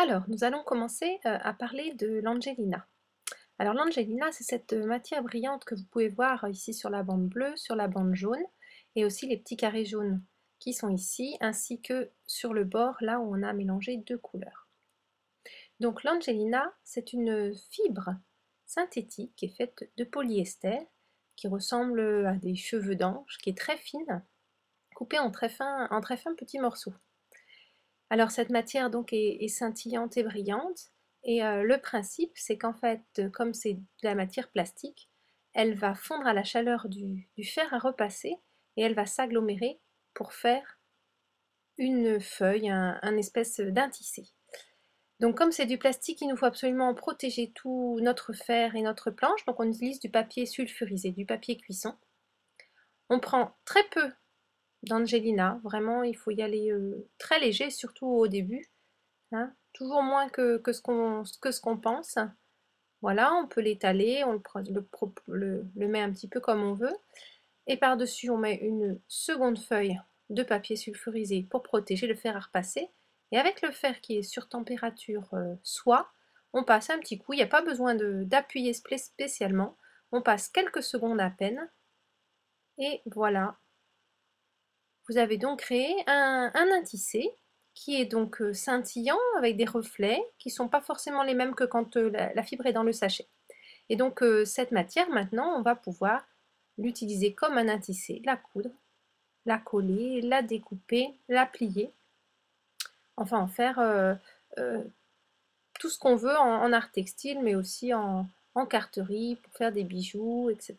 Alors, nous allons commencer à parler de l'Angelina. Alors l'Angelina, c'est cette matière brillante que vous pouvez voir ici sur la bande bleue, sur la bande jaune, et aussi les petits carrés jaunes qui sont ici, ainsi que sur le bord, là où on a mélangé deux couleurs. Donc l'Angelina, c'est une fibre synthétique qui est faite de polyester, qui ressemble à des cheveux d'ange, qui est très fine, coupée en très fins petits morceaux. Alors cette matière donc est scintillante et brillante, et le principe c'est qu'en fait, comme c'est de la matière plastique, elle va fondre à la chaleur du fer à repasser et elle va s'agglomérer pour faire une feuille, un espèce d'un tissé. Donc comme c'est du plastique, il nous faut absolument protéger tout notre fer et notre planche, donc on utilise du papier sulfurisé, du papier cuisson. On prend très peu d'Angelina, vraiment il faut y aller très léger, surtout au début. Hein, toujours moins que ce qu'on pense. Voilà, on peut l'étaler, on le met un petit peu comme on veut. Et par-dessus, on met une seconde feuille de papier sulfurisé pour protéger le fer à repasser. Et avec le fer qui est sur température soie, on passe un petit coup. Il n'y a pas besoin d'appuyer spécialement. On passe quelques secondes à peine. Et voilà, vous avez donc créé un tissé qui est donc scintillant avec des reflets qui ne sont pas forcément les mêmes que quand la fibre est dans le sachet. Et donc cette matière maintenant, on va pouvoir l'utiliser comme un tissé, la coudre, la coller, la découper, la plier, enfin en faire euh, tout ce qu'on veut en art textile, mais aussi en carterie pour faire des bijoux, etc.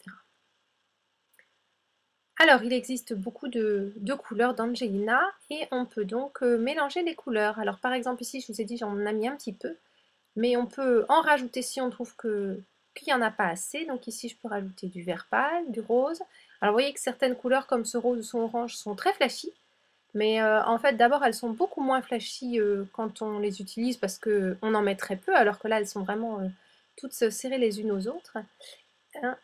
Alors, il existe beaucoup de couleurs d'Angelina et on peut donc mélanger les couleurs. Alors, par exemple, ici, je vous ai dit, j'en ai mis un petit peu, mais on peut en rajouter si on trouve qu'il n'y en a pas assez. Donc ici, je peux rajouter du vert pâle, du rose. Alors, vous voyez que certaines couleurs, comme ce rose ou ce orange, sont très flashy, mais en fait, d'abord, elles sont beaucoup moins flashy quand on les utilise parce qu'on en met très peu, alors que là, elles sont vraiment toutes serrées les unes aux autres. Hein.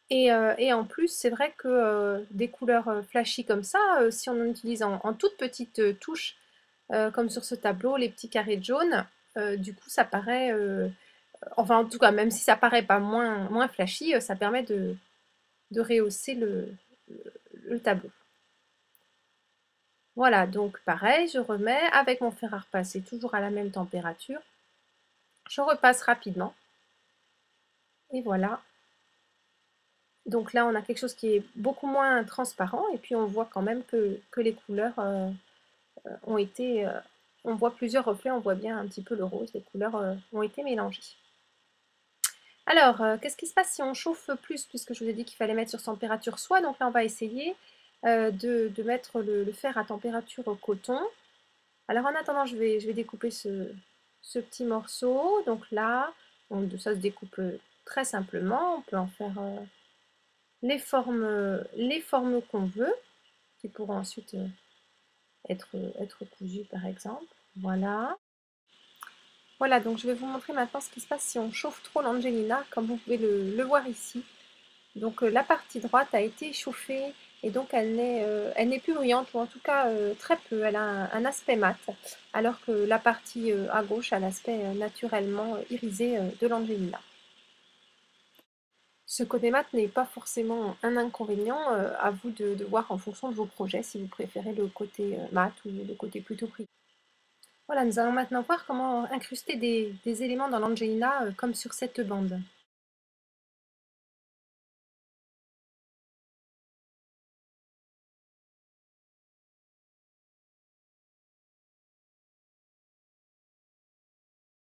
Et en plus, c'est vrai que des couleurs flashy comme ça, si on en utilise en toutes petites touches, comme sur ce tableau, les petits carrés de jaune, du coup, ça paraît, enfin en tout cas, même si ça paraît pas moins flashy, ça permet de rehausser le tableau. Voilà, donc pareil, je remets avec mon fer à repasser toujours à la même température. Je repasse rapidement. Et voilà. Donc là, on a quelque chose qui est beaucoup moins transparent et puis on voit quand même que les couleurs ont été... on voit plusieurs reflets, on voit bien un petit peu le rose, les couleurs ont été mélangées. Alors, qu'est-ce qui se passe si on chauffe plus, puisque je vous ai dit qu'il fallait mettre sur température soit, donc là on va essayer de mettre le fer à température coton. Alors en attendant, je vais découper ce petit morceau, donc là, ça se découpe très simplement, on peut en faire les formes qu'on veut, qui pourront ensuite être cousues par exemple. Voilà. Voilà, donc je vais vous montrer maintenant ce qui se passe si on chauffe trop l'Angelina, comme vous pouvez le voir ici. Donc la partie droite a été chauffée et donc elle n'est plus brillante, ou en tout cas très peu, elle a un aspect mat, alors que la partie à gauche a l'aspect naturellement irisé de l'Angelina. Ce côté mat n'est pas forcément un inconvénient, à vous de voir en fonction de vos projets, si vous préférez le côté mat ou le côté plutôt gris. Voilà, nous allons maintenant voir comment incruster des éléments dans l'Angelina comme sur cette bande.